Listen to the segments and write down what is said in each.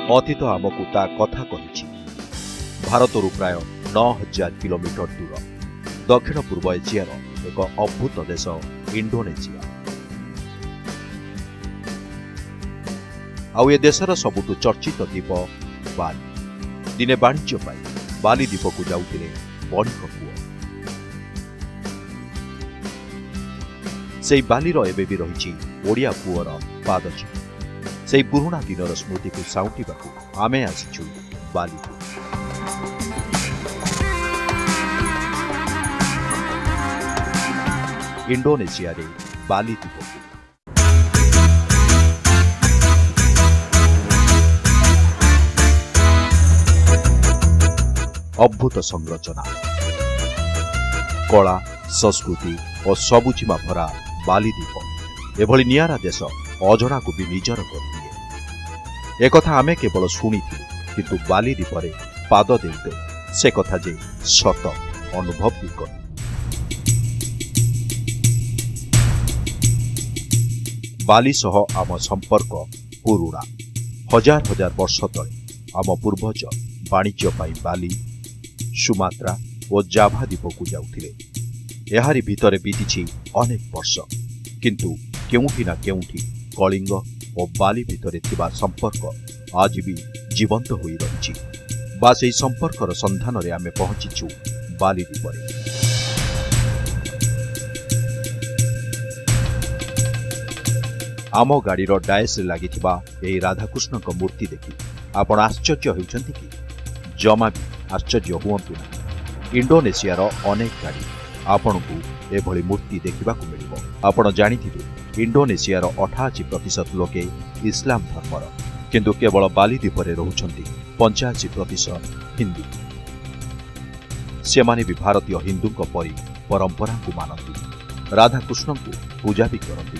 अतीत आमको ता कथा कहिछि। भारतरू प्राय 9000 किलोमीटर दूर दक्षिण पूर्व एशियार एक अद्भुत देश इंडोनेशिया। आउ ए देशर सबुठु चर्चित द्वीप बाली। दिने वाणिज्य पाई बाली द्वीप को जाउथिले बणिक पुओ। सेई बालीर एबे भी रहिछि ओडिया पुओर पादचिह्न। सेई पुरुणा दिनर स्मृति को साउंटिबाकू आमे आसिछु बाली। इंडोनेशिया रे बाली द्वीप अद्भुत संरचना, कला, संस्कृति और सबुजिमा भरा बाली द्वीप एभली नियारा देश अजणा को भी निजर करदिए। एक आमे केवल शुणिथि, किंतु बाली द्वीपरे पाद देते से कथा जे सत अनुभव भी कर। बाली सह आम संपर्क पुरुणा। हजार हजार वर्ष तले आम पूर्वज वाणिज्य पाई बाली, सुमात्रा और जाभा द्वीप को जाउथिले। एहारी भितरे बीतीछि अनेक वर्ष, किंतु केउठी ना केउठी कलिंग और बाली भितरे थिबा संपर्क आज भी जीवंत होई रहिछि। बास एई संपर्कर संधान रे आमे पहुंचिछु बाली द्वीपरे। आम गाड़ीर डायस लागिथिबा एई राधाकृष्ण को मूर्ति देखि आपण आश्चर्य होउछन्ति कि? जमा भी आश्चर्य हुअन्तु ना। इंडोनेशियार अनेक गाड़ी आपण को एभली मूर्ति देखा मिलिबो। आपण जानिथिबे इंडोनेशियार 88% लोके इस्लाम धर्मर, किंतु केवल बाली द्वीपरे रहुछन्ति 85% हिंदू। सेमाने भी भारतीय हिंदू परी परंपरा को मानती, राधाकृष्ण को पूजा भी करती।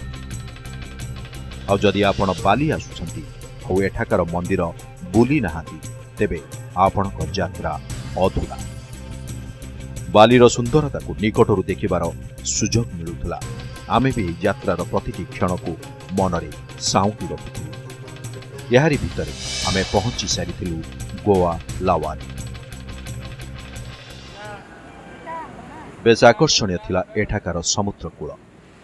आ जदि आपण बाली आसुछन्ति और एठाकार मंदिर बुली नाहांती, तेबे आपणक यात्रा अधूरा। बालीर सुंदरता को निकटरू देखिबार सुजोग मिलुथला। आमे भी यात्रार प्रतिटी क्षण को मनरे साउंटी रखुथिलु। याहारी भितरे आमे पहुंची सारिथिलु गोवा लावानी। बेस आकर्षणीय थिला एठाकार समुद्र कूल।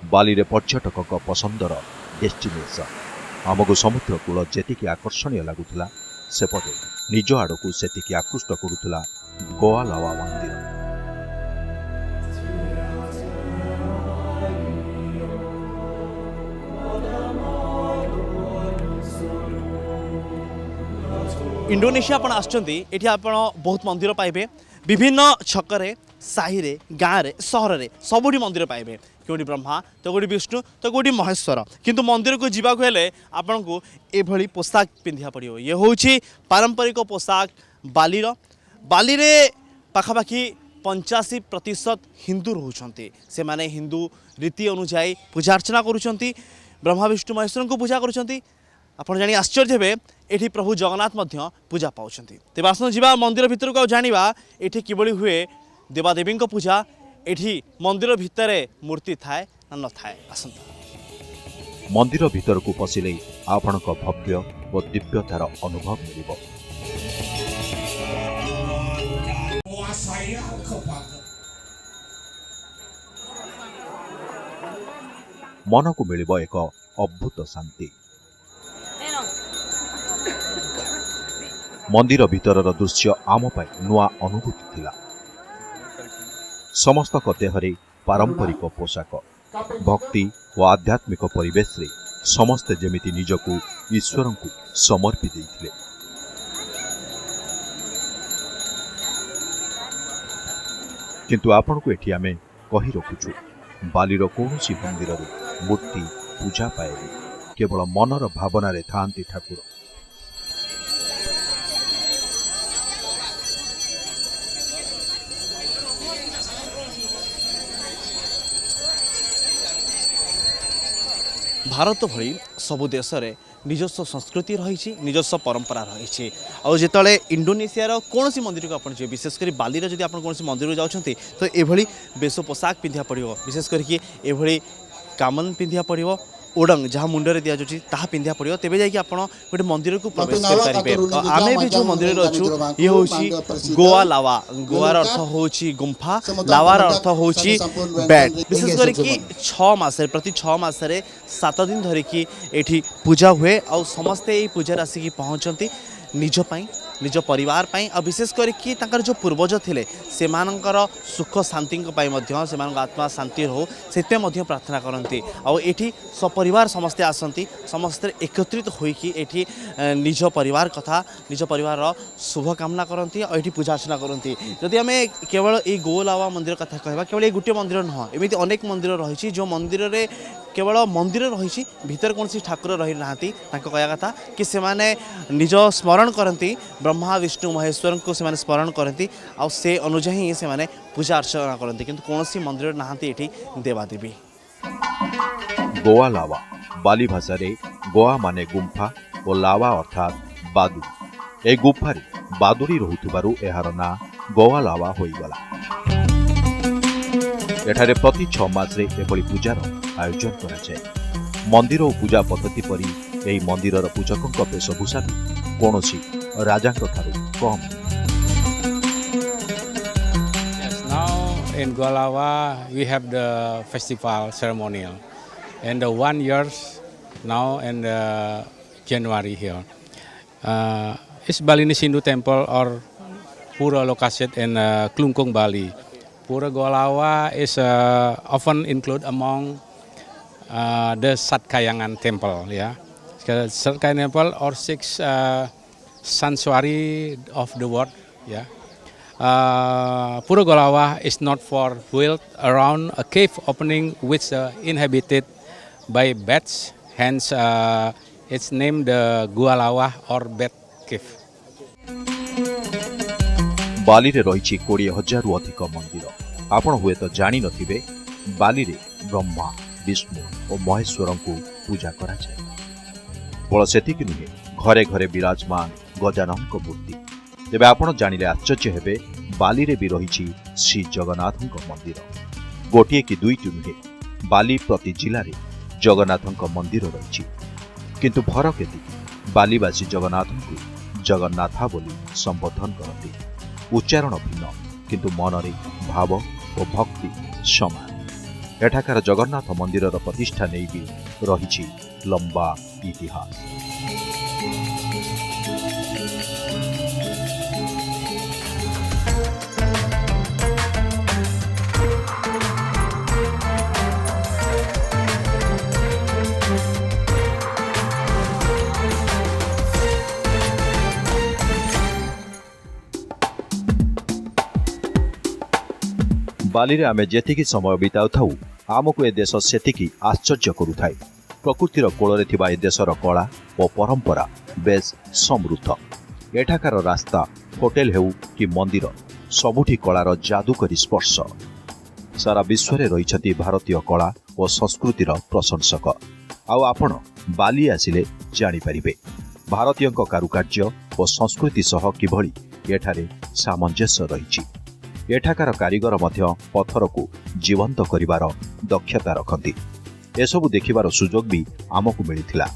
बाली रे पर्यटकक पसंदर डेस्टिनेशन। आमको समुद्र कूल जेतिकी आकर्षणीय लागुथिला, सेपटे निज आड़क सेतिकी आकृष्ट करुला गोवा लावा मंदिर। इंडोनेशिया आपण आछंती एठी आपण बहुत मंदिर पाइबे। विभिन्न छकरे, साहिरे, गाँव रे, सहर रे सबुठी मंदिर पाइबे। कोटी ब्रह्मा तो कोटी विष्णु तो कोटी महेश्वर, किंतु मंदिर को जीवा को हेले आपण को एभली पोशाक पिंधिया पड़ियो। ये होउछि पारंपरिक पोशाक बालीर। बाली रे पाखापाखि 85% हिंदू रहउछंती। से माने हिंदू रीति अनुसार पूजा अर्चना करूछंती, ब्रह्मा विष्णु महेश्वर को पूजा करूछंती। आपण जानी आश्चर्य हेबे एठी प्रभु जगन्नाथ मध्य पूजा पाउछंती। तेबे आसन जीवा मंदिर भितर को जानिबा एठी किबळी हुए देवादेवी को पूजा। एठी मंदिर भितरे मूर्ति थाए ना न थाए? आसंता मंदिर भितर को पसिले आपणक भव्य और दिव्यतार अनुभव मिलिबो। मन को मिलिबो एक अद्भुत शांति। मंदिर भितरर दृश्य आम पाई नुआ अनुभूति थिला। समस्त देहरे पारंपरिक पोशाक, भक्ति और आध्यात्मिक परिवेश रे समस्ते जेमिति निजकू ईश्वर को समर्पी देइथिले। किंतु आपण को एठी आमे कहि रखुछु बालीर कौनसी मंदिर रे मूर्ति पूजा पाएबे, केवल मनर भावना रे थांती ठाकुर। भारत भली सबु देश रे निजस्व संस्कृति रही, निजस्व परंपरा रही। और जिते इंडोनेशियार कौन मंदिर को आप विशेषकर बाली जब आप कौन मंदिर जाऊँगी तो ये वेश पोशाक पिंधा पड़ो, विशेष करके कामन पिंधा पड़ो ओडंग जहाँ मुंडरे दि जाऊँगी ताहा पिंधा पड़ो तेज जाकि आप गोटे मंदिर को प्रवेश करेंगे। आम भी जो मंदिर अच्छु ये हूँ गोवा लावा। गोवार अर्थ हूँ गुंफा, लावार अर्थ हूँ बेड। विशेष करके 6 मास प्रति 6 मासरे 7 दिन धरिकी एठी पूजा हुए और समस्ते ये पूजा आसिक पहुँचती निजपाई निज परिवार पाई और विशेष करके जो पूर्वज थे से सुख शांति से आत्मा शांति हो से प्रार्थना करती और ये सपरिवार समस्ते आसती समस्ते एकत्रित होइकी एठी निज परिवार कथा निज परिवार शुभ कामना करती और ये पूजा अर्चना करती। जदि आम केवल ये गोलावा मंदिर कथा कहवा केवल ये गोटे मंदिर नुह एमती अनेक मंदिर रही जो मंदिर रे केवल मंदिर रही भीतर कौन ठाकुर रही ना कहया कथा कि से निज स्मरण करती ब्रह्मा विष्णु महेश्वर को से स्मरण करती और से अनुजाई ही से पूजा अर्चना करती किंतु कौन मंदिर ना ये देवादेवी। गोवा लावा बाली भाषा रे गोवा माने गुंफा और लावा अर्थात बादू। ए गुंफारे बादुरी रहुथिबारु एहार ना गोवा लावा होईगला। एठारे प्रति 6 मासरे एभली पूजार आयोजन करा जाए। मंदिर और पूजा पद्धति परी एही मंदिरर पूजकଙ୍କ वेशभूषा भी कोनोसी राजाଙ୍କ ठारू कम। In Golawa, we have the festival ceremonial, and the 1 year now in January here. It's Balinese Hindu temple or Pura located in Klungkung, Bali. Pura Golawa is often included among the Satkayangan temple. Yeah, Satkayangan temple or 6 sanctuary of the world. Yeah. Pura Golawa is not for built around a cave opening which inhabited by bats, hence it's named the Gualawa or Bat Cave. बाली रे रही 20,000 अधिक मंदिर। आपण हुए तो जानी नथिबे बाली रे ब्रह्मा विष्णु और महेश्वर को पूजा करा जाए। बड़ सेतिक नुहे घरे घरे विराजमान गजानन को मूर्ति। तेबे आपण जानिले आश्चर्य हेबे बाली रे भी रही श्री जगन्नाथ मंदिर। गोटे कि 2टी नुहे बाली प्रति जिले रे जगन्नाथ मंदिर रही किंतु फरक एति बालीवासी जगन्नाथ को जगन्नाथा बोली संबोधन करती। उच्चारण भिन्न किंतु मनरे भाव और भक्ति समान। एठाकार जगन्नाथ मंदिर प्रतिष्ठा नहीं भी रही लंबा इतिहास। बाली रे आमे जेतिकी समय बिताउ थाउ आमको ए देश सेतिकी आश्चर्य करुथाए। प्रकृतिर कोଳରେ थिबा ए देशर कला और परंपरा बेस समृद्ध। एठाकार रास्ता होटेल हेउ कि मंदिर सबुठी कलार जादुकरी स्पर्श। सारा विश्व रे रहिछथि भारतीय कला और संस्कृतिर प्रशंसक। आउ आपण बाली आसिले जानि परिबे भारतीयଙ୍କ कारुकार्य और संस्कृति सह किभଳି एठारे सामंजस्य रहिछि। एठाकार कारीगर मध्य पत्थर को जीवंत करिवार दक्षता रखती। एसबु देखिबार सुजोग भी आमको मिलिथिला।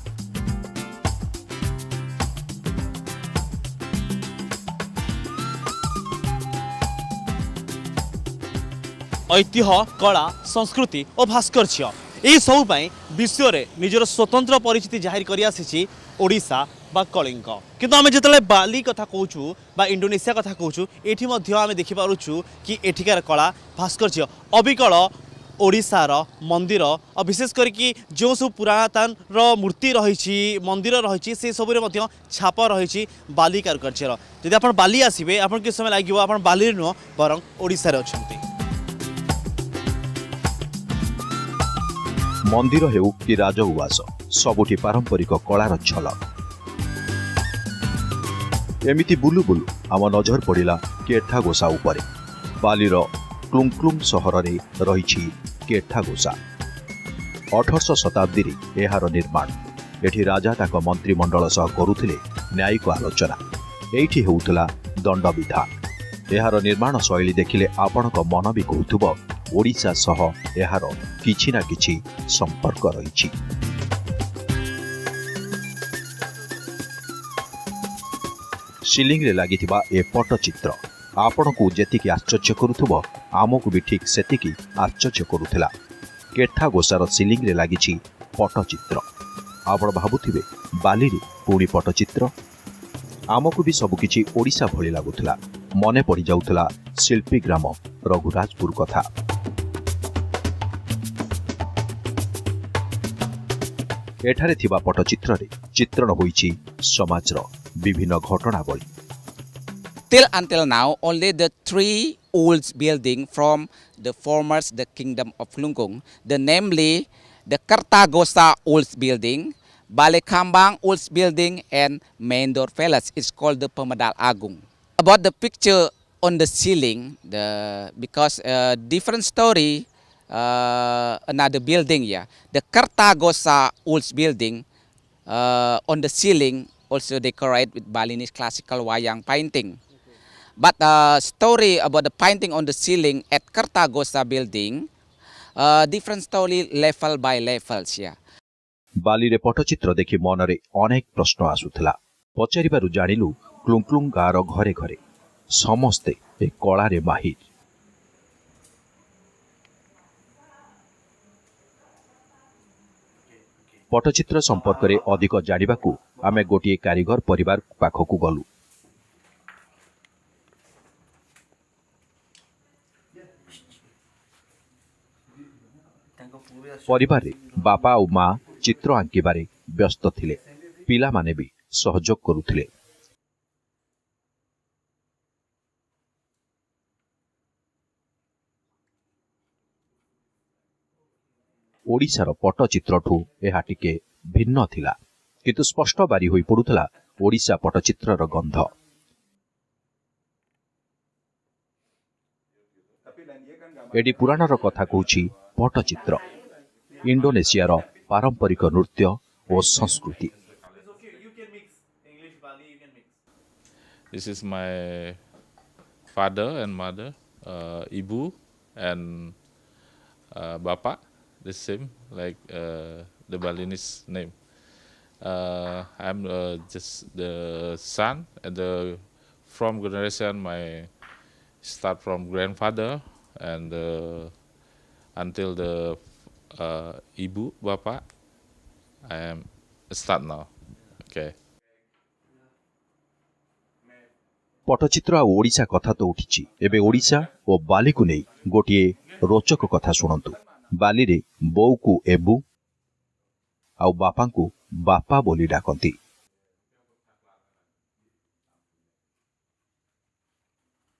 ऐतिह्य कला संस्कृति और भास्कर्य यही सब विश्व में निजर स्वतंत्र परिचिति जाहिर कर आसी ओडिशा बा कलिंग। किंतु आम जो बाली कथा कहूँ बा इंडोनेशिया कथा कहूँ ये आम देखिपुँ कि एठिकार कला भास्कर्य अविकल ओडिशार मंदिर और विशेष करके जो सब पुरातन मूर्ति रही मंदिर रही से सबुरे छाप रही बाली कारुकार्यर। जदि आप बाली आसबे आप किस समय लगे आप बाली नुह बर ओडिशा रे अछंती। मंदिर हेउ कि राजउवास सबुठी पारंपरिक कलार झलक। एमिति बुलु बुलु आम नजर पड़िला केठागोसा उपरे। बालीर क्लुंगक्लुंग सहर रे रही केठागोसा। 18 शताब्दी रे एहार निर्माण। एठी राजा ताक मंत्रिमंडल सह करुथिले न्यायिक आलोचना। एठी हेउतला दंड विधान। एहार निर्माण शैली देखिले आपणक मन भी कहूथुब ओडिशा सह एहार किछि ना किछि संपर्क रहिछि। सिलिंग रे लागिथिबा ए पट्टचित्र आपणकु जेतिकी आश्चर्य करुथुबो आमकु भी ठीक सेतिकी आश्चर्य करुथिला। केठा गोसार सिलिंग रे लागिछि पट्टचित्र। आपण भाबुथिबे बाली रे पुणी पट्टचित्र। आमकु भी सबुकिछि ओडिशा भଳି लागुथिला। मने पड़ी जाउथिला शिल्पी ग्राम रघुराजपुर कथा। एठारे थिबा पट्टचित्र रे चित्रण होईछि समाजर विभिन्न घटनावली। Till until now, only the three old building from the former the kingdom of Lungkung, the namely the Kartagosa old building, Balekambang old building, and Mendor Palace is called the Pemadal Agung. About the picture on the ceiling, because different story, another building, yeah, the Kartagosa old building on the ceiling also decorated with Balinese classical wayang painting. But story about the painting on the ceiling at Kartagosa building, different story level by levels, yeah. बाली रे पट्टचित्र देखि मनरे अनेक प्रश्न आसुथिला। पचारिबारु जानिलु क्लुंक्लुंग गार घरे घरे समस्ते ए कला रे माहिर। पट्टचित्र संपर्क रे अधिक जानिबाकू आमे गोटिए कारीगर परिवार पाखकू गलु। परिवार रे बापा और माँ चित्र आंकिबारे व्यस्त थिले। पिला माने भी सहयोग करुथिले। ओडिशार पट्टचित्रठू एहा टिके भिन्न थिला, किंतु स्पष्ट बारी होई पडुथला ओडिशा पट्टचित्रर गंध। एडी पुराणर कथा कहूछि पट्टचित्र इंडोनेशियार पारंपरिक नृत्य और संस्कृति। This is my father and mother, ibu and bapak, the same like the Balinese name. I'm just the son, and from generation my start from grandfather and until the ibu bapak, I am start now. Okay. Pattachitra आ ओडिशा कथा तो उठिछि। एबे ओडिशा और बाली को नै गोटिए रोचक कथा सुनंतु। बाली रे बौ को एबु आ बापा को बापा बोली डाकंती।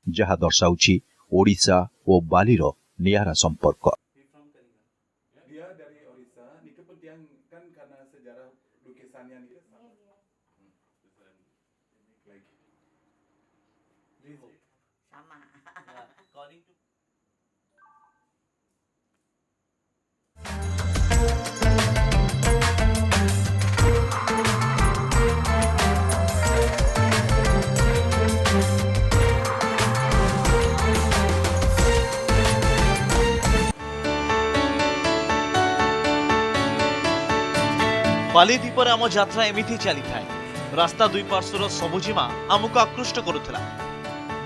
जहा दर्शाउछि ओडिशा और बाली रो नियारा संपर्क। Dia dari Orissa, Nika pun yang kan karena sejarah lukisannya Nika sama. बाली द्वीपर आम यात्रा एमिति चली थाए। रास्ता दुई पार्श्वर सबुजिमा आमको आकृष्ट करुला।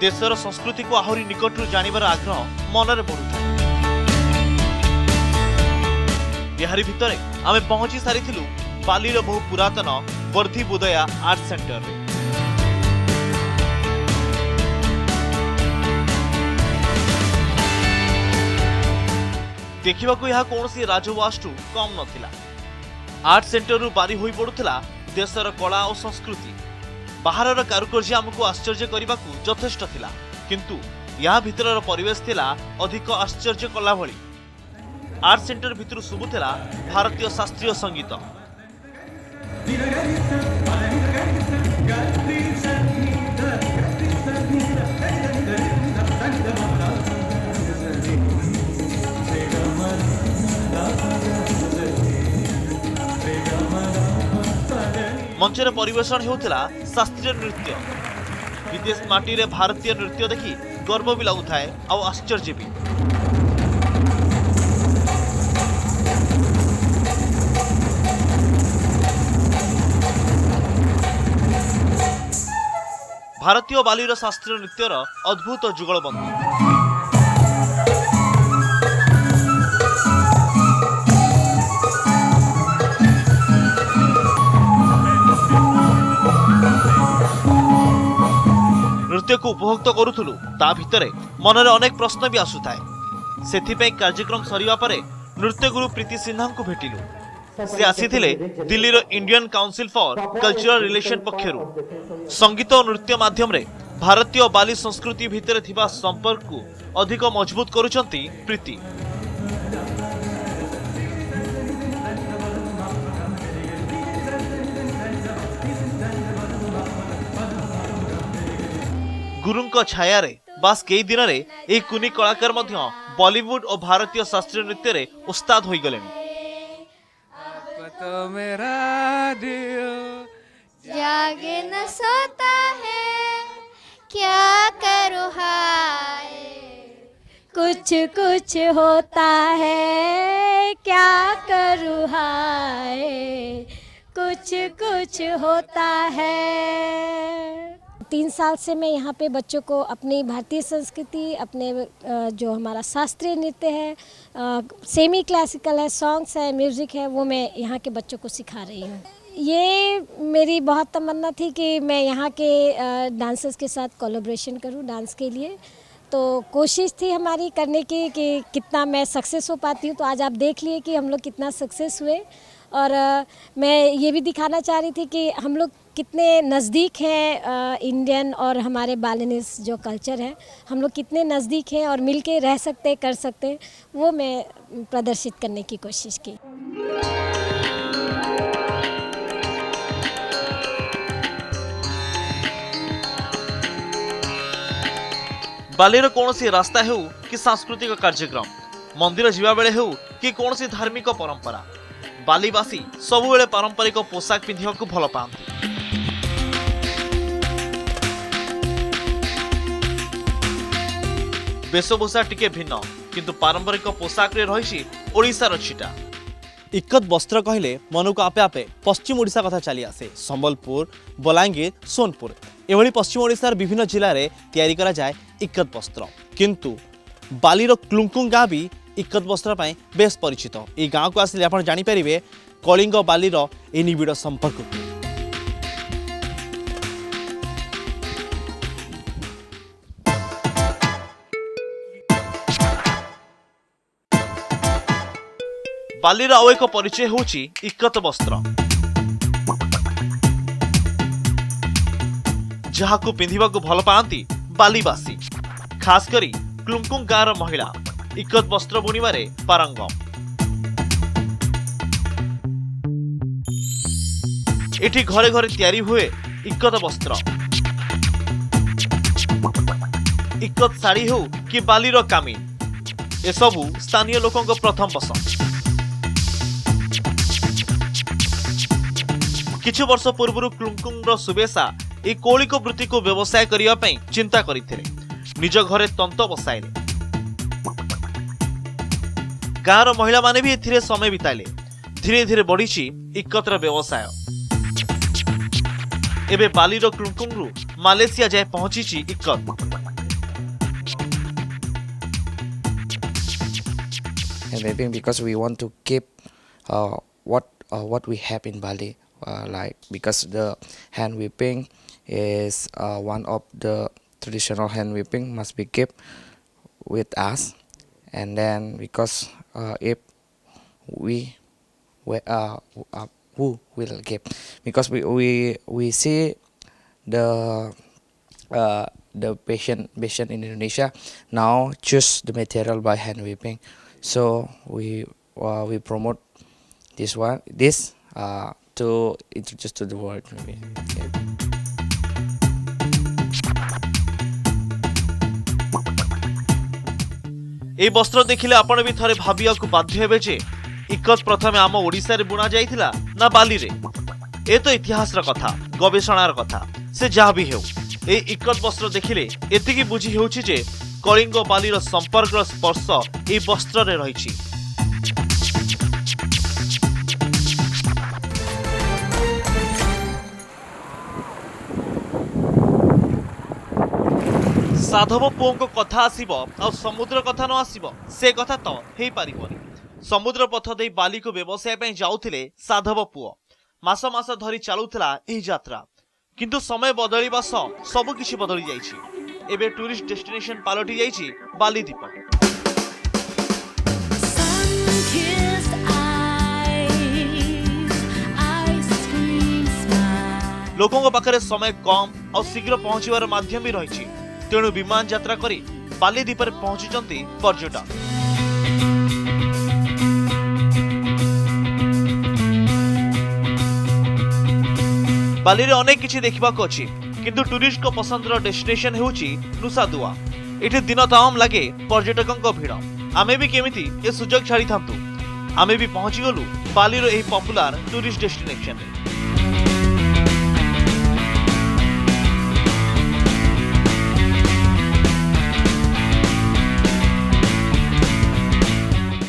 देशर संस्कृति को आहरी निकटरू जानिबार आग्रह मनरे बढ़ुता। यारी भितरे आमे पहुंची सारिथिलु बालीर बहु पुरातन वर्धी बुदया आर्ट सेंटर रे। देखिबाकू यह कौनसी राजवास्तु कम नथिला। आर्ट सेंटर बारी होई पड़ुथिला देशर कला और संस्कृति। बाहरर कारुकार्य आमको आश्चर्य करने यथेष्ट थिला, किंतु या भितरर परिवेश थिला अधिक आश्चर्य कला भली। आर्ट सेंटर भितर शुभुथिला भारतीय शास्त्रीय संगीत। मंचर परिवेशन होता शास्त्रीय नृत्य। विदेश माटी रे भारतीय नृत्य देखी गर्व भी लगुए और आश्चर्य भी। भारतीय बालीर शास्त्रीय नृत्यर अद्भुत जुगलबंदी। नृत्य को उपभोग तो करूथुलु ता भितरे मनरे अनेक प्रश्न भी आसुथाए। सेथिपई कार्यक्रम सरिवा परे नृत्य गुरु प्रीति सिन्हा को भेटिलु। से आसीथिले दिल्लीर Indian council for cultural relation पक्षरु। संगीत और नृत्य माध्यम रे भारतीय बाली संस्कृति भितरे थिबा संपर्क को अधिक मजबूत करूचंती प्रीति। गुरुंक छाया रे बास कई दिन रे एक कुनी कलाकार मध्य बॉलीवुड और भारतीय शास्त्रीय नृत्य रे उस्ताद होई गलेनी। तो मेरा दिल जागे न सोता है, क्या करूँ हाय, कुछ कुछ होता है, क्या करूँ हाय, कुछ कुछ होता है। 3 साल से मैं यहाँ पे बच्चों को अपनी भारतीय संस्कृति, अपने जो हमारा शास्त्रीय नृत्य है, सेमी क्लासिकल है, सॉन्ग्स है, म्यूज़िक है, वो मैं यहाँ के बच्चों को सिखा रही हूँ। ये मेरी बहुत तमन्ना थी कि मैं यहाँ के डांसर्स के साथ कोलैबोरेशन करूँ डांस के लिए। तो कोशिश थी हमारी करने की कि कितना मैं सक्सेस हो पाती हूँ। तो आज आप देख लिए कि हम लोग कितना सक्सेस हुए। और मैं ये भी दिखाना चाह रही थी कि हम लोग कितने नज़दीक हैं, इंडियन और हमारे बालिनीज जो कल्चर है, हम लोग कितने नज़दीक हैं और मिल के रह सकते, कर सकते, वो मैं प्रदर्शित करने की कोशिश की। बालीर कौन सी रास्ता हो कि सांस्कृतिक कार्यक्रम, मंदिर जीवा बेले हो कि कौन सी धार्मिक परंपरा, बालीवासी सबुबेले पारंपरिक पोशाक पिंधिया को भल पाती। वेशभूषा टिके भिन्न किंतु पारंपरिक पोशाक रे रही ओडिशार छिटा। इक्कत वस्त्र कहले मन को आपे आपे पश्चिम ओडिशा कथा चली आसे। संबलपुर, बलांगीर, सोनपुर एभली पश्चिम ओडिशार विभिन्न जिले में तैयारी करा जाए इक्कत वस्त्र। किंतु बालीर क्लुंकुंग गाँ भी इक्कत वस्त्र पाई बेस परिचित। ये गाँव को आसिले आपण जानि परिबे कलिंग बालीर ए निबिड़ संपर्क। बालीर आउ एक परिचय होची इक्कत वस्त्र, जहाकु पिंधिबाकु भल पाती बालीवासी। खास करी क्लुंकुंग गाँर महिला इक्कत वस्त्र बुणिबारे पारंगम। एठी घरे घरे तैयारी हुए इक्कत वस्त्र। इक्कत साड़ी हो कि बालीर कामी, ए सबु स्थानीय लोकंक प्रथम पसंद। किछु वर्ष पूर्व क्लुंकुंग सुबेसा ए कौलिक वृत्ति को व्यवसाय करिया पई चिंता करिथिले। निज घरे तंत बसाइले। गाँर महिला माने भी एथिरे समय बिताइले। धीरे धीरे बढ़ीची इक्कतर व्यवसाय। एबे बालीर क्लुंकुंगरु मालेशिया जाए पहुंचीची ikat. and maybe because we want to keep what we have in Bali, like because the hand whipping is one of the traditional hand whipping must be kept with us, and then because if we who will keep, because we see the patient in Indonesia now choose the material by hand whipping, so we promote this to introduce to the world maybe. Yeah. ए वस्त्र देखिले आपण भी थरे भाबिया को बाध्य हेबे जे इक्कत प्रथमे आम ओडिसा रे बुना जाइथिला ना बाली रे। ए तो इतिहास रा कथा, गवेषणार कथा, से जहा भी हेउ ए इक्कत वस्त्र देखिले एतिकी बुझी हेउछि जे कलिंग बालीर संपर्क स्पर्श ए वस्त्र रे रहिछि। साधव पुओं कथा आसीबो आ समुद्र कथा न आसीबो से कथा तो हेई पारिबोनी। समुद्र पथ दे बाली को व्यवसाय पे जाउथिले साधव पुओ। मास मास धरी चालुथिला एही यात्रा, किंतु समय बदलिबा सह सब किछि बदली जाइछि। एबे टूरिस्ट डेस्टिनेशन पालटी जाइछि बाली द्वीप। लोकों पाखरे समय कम और शीघ्र पहुंचवार माध्यम भी रही, तेणु विमान यात्रा करी बाली द्वीप में पहुंचुचंती पर्यटक। बाली रे अनेक किछि देखिबाको अछि, किंतु टूरिस्ट को पसंदर डेस्टिनेशन हेउछि नुसादुआ। एठी दिन तमाम लागे पर्यटकों भीड़। आमे भी केमिति ए सुजोग छाड़ी थांतु। आमे भी पहुंची गलु बाली रो एही पॉपुलर टूरिस्ट डेस्टिनेशन रे।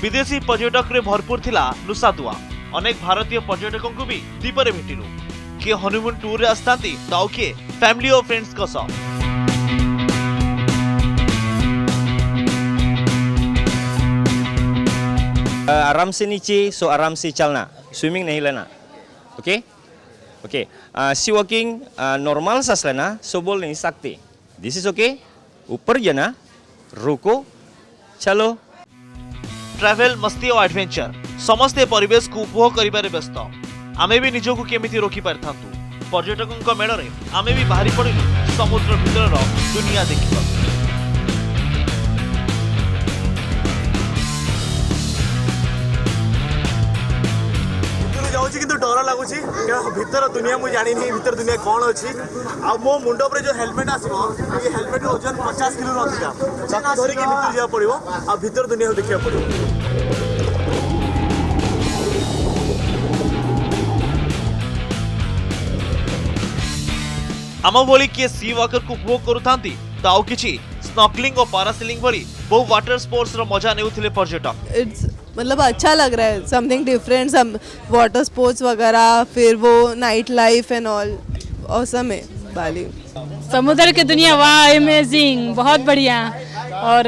विदेशी पर्यटक रे भरपूर थिला नुसादुआ। अनेक भारतीय पर्यटकों को भी द्वीप रे भेटिलु। किए हनीमून टूर रे आस्तांती ताऊ किए फैमिली और फ्रेंड्स को सह। आराम से नीचे, सो आराम से चलना, स्विमिंग नहीं लेना, okay okay. Sea walking normal सांस लेना, सो बोल नहीं सकते। This is okay. ऊपर जाना, रुको, चलो। ट्रैवल मस्ती और एडवेंचर समस्ते परिवेश को उपभोग करिबारे व्यस्त। आमे भी निजों केमिति रोकी पारथांतु। पर्यटकों मेड़ रे आमे भी बाहरी पड़िलु समुद्र भीतर दुनिया देखिबा। जाऊँगी किंतु डर लगुच भीतर दुनिया मुझे जानी नहीं भीतर दुनिया कौन अच्छी आ मो मुंड पर जो हेलमेट आसो ये हेलमेट ओजन 50 किलो अधिका चक्का धरिकी भीतर जावा पड़ो आ भीतर दुनिया देखा पड़ो। आम भली किए सी वॉकर को उपभोग करुथांती तो आउ किछि स्नॉर्कलिंग और पैरासेलिंग भली बहु वाटर स्पोर्ट्स रो मजा नेउथिले पर्यटक। मतलब अच्छा लग रहा है, something different, some water sports वगैरह, फिर वो night life and all awesome है बाली। समुद्र की दुनिया वाह अमेजिंग, बहुत बढ़िया। और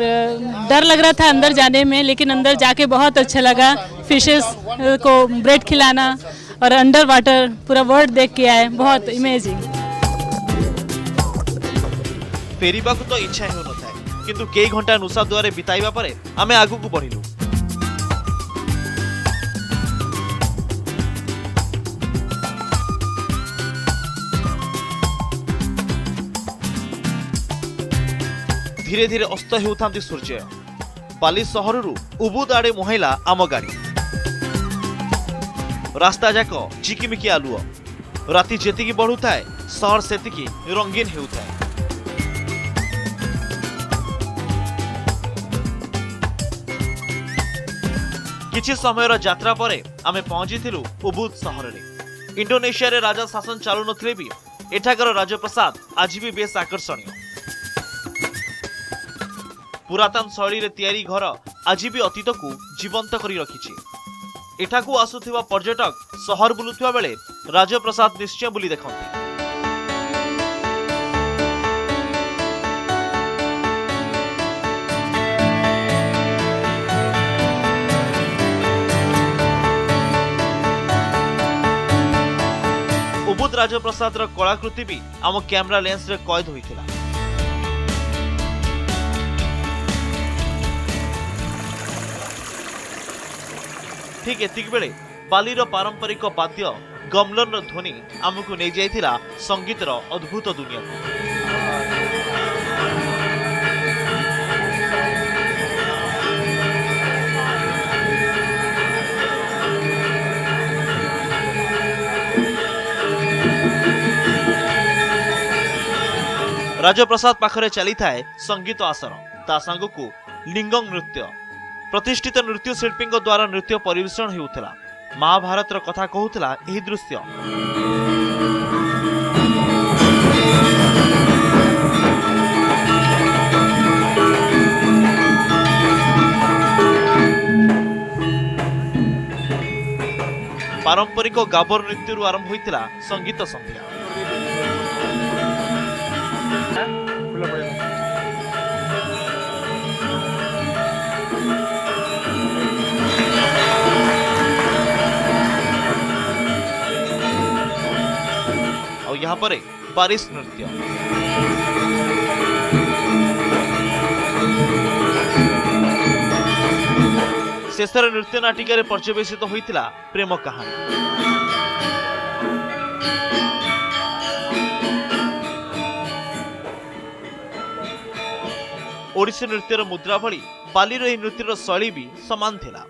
डर लग रहा था अंदर जाने में, लेकिन अंदर जाके बहुत अच्छा लगा। फिशेस को ब्रेड खिलाना और अंडर वाटर पूरा वर्ल्ड देख के आए, बहुत अमेजिंग। फेरिबा को तो इच्छा हो न थाए, किंतु कई घंटा नुसादुआ रे बिताइबा परे आमे आगु को बढ़िलु। धीरे धीरे अस्त हेउथांती सूर्य। बाली सहररु उबुद आड़े मुहाइला आम गाड़ी। रास्ता जाक चिकिमिकी आलुओ। राति जेतिकी बढ़ुथाए सहर सेतिकी रंगीन हेउथाए। किछि समयर यात्रा परे आमे पहुंचीथिलु उबुद सहर रे। इंडोनेशिया रे राजा शासन चालू नथिले भी एठाकर राजप्रसाद आज भी बेस आकर्षणीय। पुरातन शैली रे तैयारी घर आज भी अतीत को जीवंत करी रखिछि। एठाकू आसुथिबा पर्यटक सहर बुलुथिबा बेले राजप्रसाद निश्चय बुली देखंती। उबुद राजप्रसाद रो कलाकृति भी आम कैमरा लेंस रे कैद होइथिला। ठीक एतिक बेले बाली रो पारंपरिक वाद्य गमलन रो ध्वनि आमको नहीं जाइथिला संगीत रो अद्भुत दुनिया को। राजप्रसाद पाखरे चली थाए संगीत आसर, ता संग को लिंगम नृत्य। प्रतिष्ठित नृत्य शिल्पी द्वारा नृत्य परिवेषण हेउथला। महाभारत रो कथा कहूथला एही दृश्य। पारंपरिक गाबर नृत्य आरंभ होइतिला संगीत संध्या। ତାହାପରେ ବାରିଶ ନୃତ୍ୟ। शेषर नृत्य नाटिका पर्यवेसित होता प्रेम कहानी। ओडिसी नृत्यर मुद्रा भली बालीर यह नृत्यर शैली भी समान थिला।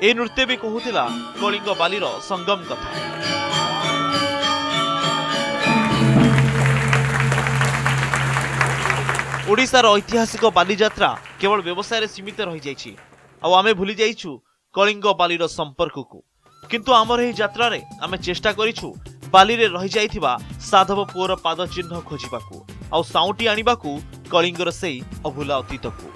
ए नृत्य भी कहूला कलिंग बालीर संगम कथा। ओडिशार ऐतिहासिक बालीयात्रा केवल व्यवसाय सीमित रही जाइछि। आमे भूली जाइछु कलिंग बालीर संपर्क को। किंतु आमर एही यात्रा रे आमे चेष्टा करिछु बाली रे रही जाइथिबा साधव पुअर पाद चिन्ह खोजिबाकू आउ साउटी आनिबाकू कलिंगर सेई अभूला अतीत को।